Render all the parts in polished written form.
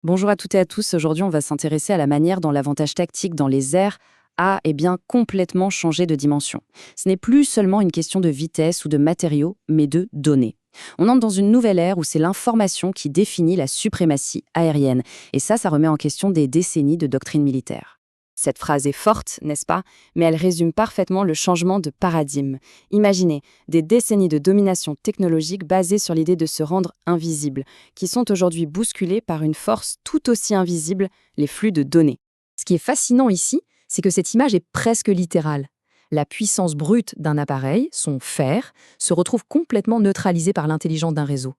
Bonjour à toutes et à tous. Aujourd'hui, on va s'intéresser à la manière dont l'avantage tactique dans les airs a complètement changé de dimension. Ce n'est plus seulement une question de vitesse ou de matériaux, mais de données. On entre dans une nouvelle ère où c'est l'information qui définit la suprématie aérienne. Et ça remet en question des décennies de doctrine militaire. Cette phrase est forte, n'est-ce pas? Mais elle résume parfaitement le changement de paradigme. Imaginez des décennies de domination technologique basées sur l'idée de se rendre invisible, qui sont aujourd'hui bousculées par une force tout aussi invisible, les flux de données. Ce qui est fascinant ici, c'est que cette image est presque littérale. La puissance brute d'un appareil, son faire, se retrouve complètement neutralisée par l'intelligence d'un réseau.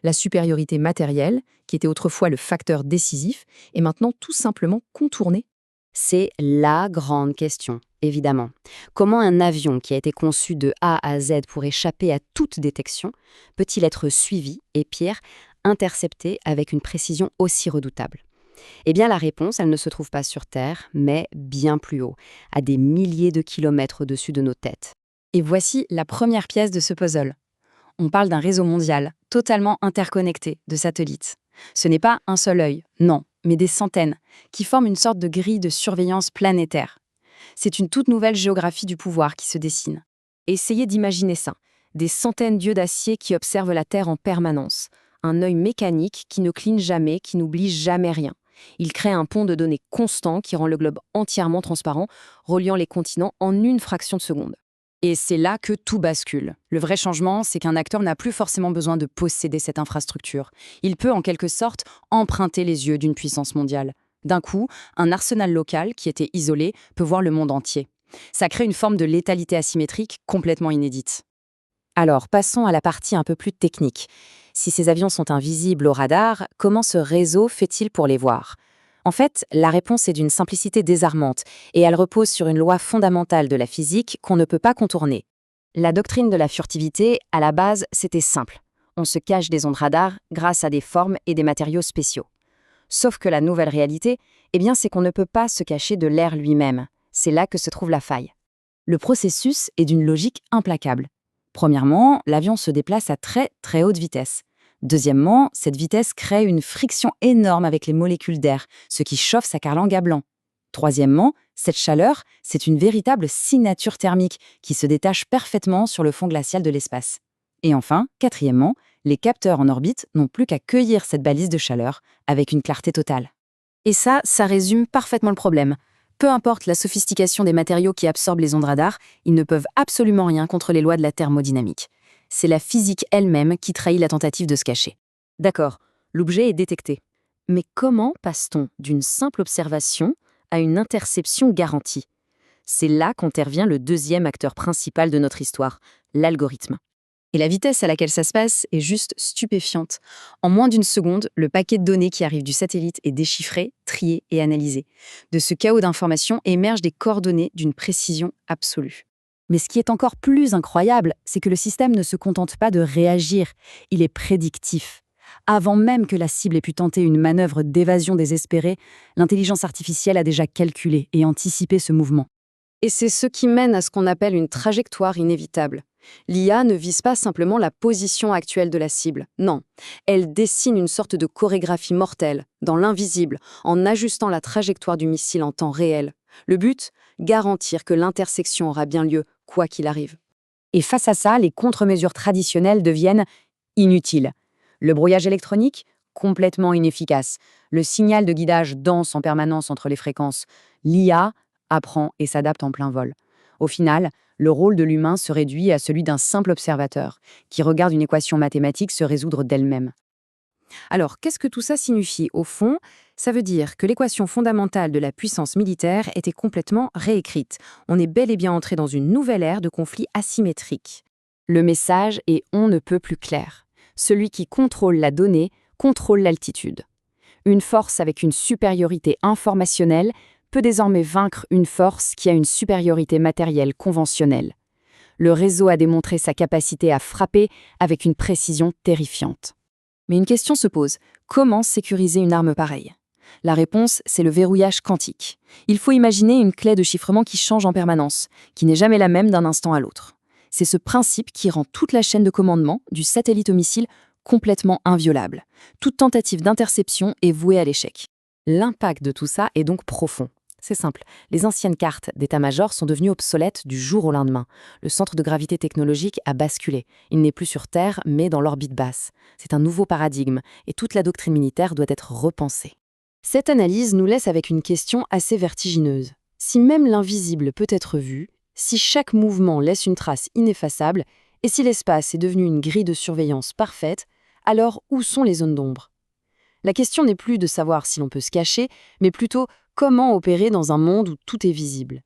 La supériorité matérielle, qui était autrefois le facteur décisif, est maintenant tout simplement contournée. C'est la grande question, évidemment. Comment un avion qui a été conçu de A à Z pour échapper à toute détection peut-il être suivi et, pire, intercepté avec une précision aussi redoutable? Eh bien, la réponse, elle ne se trouve pas sur Terre, mais bien plus haut, à des milliers de kilomètres au-dessus de nos têtes. Et voici la première pièce de ce puzzle. On parle d'un réseau mondial, totalement interconnecté, de satellites. Ce n'est pas un seul œil, non, mais des centaines, qui forment une sorte de grille de surveillance planétaire. C'est une toute nouvelle géographie du pouvoir qui se dessine. Essayez d'imaginer ça. Des centaines d'yeux d'acier qui observent la Terre en permanence. Un œil mécanique qui ne cligne jamais, qui n'oublie jamais rien. Il crée un pont de données constant qui rend le globe entièrement transparent, reliant les continents en une fraction de seconde. Et c'est là que tout bascule. Le vrai changement, c'est qu'un acteur n'a plus forcément besoin de posséder cette infrastructure. Il peut, en quelque sorte, emprunter les yeux d'une puissance mondiale. D'un coup, un arsenal local, qui était isolé, peut voir le monde entier. Ça crée une forme de létalité asymétrique complètement inédite. Alors, passons à la partie un peu plus technique. Si ces avions sont invisibles au radar, comment ce réseau fait-il pour les voir? En fait, la réponse est d'une simplicité désarmante, et elle repose sur une loi fondamentale de la physique qu'on ne peut pas contourner. La doctrine de la furtivité, à la base, c'était simple. On se cache des ondes radar grâce à des formes et des matériaux spéciaux. Sauf que la nouvelle réalité, c'est qu'on ne peut pas se cacher de l'air lui-même. C'est là que se trouve la faille. Le processus est d'une logique implacable. Premièrement, l'avion se déplace à très très haute vitesse. Deuxièmement, cette vitesse crée une friction énorme avec les molécules d'air, ce qui chauffe sa carlingue à blanc. Troisièmement, cette chaleur, c'est une véritable signature thermique qui se détache parfaitement sur le fond glacial de l'espace. Et enfin, quatrièmement, les capteurs en orbite n'ont plus qu'à cueillir cette balise de chaleur avec une clarté totale. Et ça résume parfaitement le problème. Peu importe la sophistication des matériaux qui absorbent les ondes radar, ils ne peuvent absolument rien contre les lois de la thermodynamique. C'est la physique elle-même qui trahit la tentative de se cacher. D'accord, l'objet est détecté. Mais comment passe-t-on d'une simple observation à une interception garantie? C'est là qu'intervient le deuxième acteur principal de notre histoire, l'algorithme. Et la vitesse à laquelle ça se passe est juste stupéfiante. En moins d'une seconde, le paquet de données qui arrive du satellite est déchiffré, trié et analysé. De ce chaos d'informations émergent des coordonnées d'une précision absolue. Mais ce qui est encore plus incroyable, c'est que le système ne se contente pas de réagir, il est prédictif. Avant même que la cible ait pu tenter une manœuvre d'évasion désespérée, l'intelligence artificielle a déjà calculé et anticipé ce mouvement. Et c'est ce qui mène à ce qu'on appelle une trajectoire inévitable. L'IA ne vise pas simplement la position actuelle de la cible, non. Elle dessine une sorte de chorégraphie mortelle, dans l'invisible, en ajustant la trajectoire du missile en temps réel. Le but, garantir que l'intersection aura bien lieu, quoi qu'il arrive. Et face à ça, les contre-mesures traditionnelles deviennent inutiles. Le brouillage électronique, complètement inefficace. Le signal de guidage danse en permanence entre les fréquences. L'IA apprend et s'adapte en plein vol. Au final, le rôle de l'humain se réduit à celui d'un simple observateur, qui regarde une équation mathématique se résoudre d'elle-même. Alors, qu'est-ce que tout ça signifie? Au fond, ça veut dire que l'équation fondamentale de la puissance militaire était complètement réécrite. On est bel et bien entré dans une nouvelle ère de conflits asymétriques. Le message est on ne peut plus clair. Celui qui contrôle la donnée contrôle l'altitude. Une force avec une supériorité informationnelle peut désormais vaincre une force qui a une supériorité matérielle conventionnelle. Le réseau a démontré sa capacité à frapper avec une précision terrifiante. Mais une question se pose, comment sécuriser une arme pareille? La réponse, c'est le verrouillage quantique. Il faut imaginer une clé de chiffrement qui change en permanence, qui n'est jamais la même d'un instant à l'autre. C'est ce principe qui rend toute la chaîne de commandement, du satellite au missile, complètement inviolable. Toute tentative d'interception est vouée à l'échec. L'impact de tout ça est donc profond. C'est simple, les anciennes cartes d'état-major sont devenues obsolètes du jour au lendemain. Le centre de gravité technologique a basculé. Il n'est plus sur Terre, mais dans l'orbite basse. C'est un nouveau paradigme, et toute la doctrine militaire doit être repensée. Cette analyse nous laisse avec une question assez vertigineuse. Si même l'invisible peut être vu, si chaque mouvement laisse une trace ineffaçable, et si l'espace est devenu une grille de surveillance parfaite, alors où sont les zones d'ombre ? La question n'est plus de savoir si l'on peut se cacher, mais plutôt comment opérer dans un monde où tout est visible.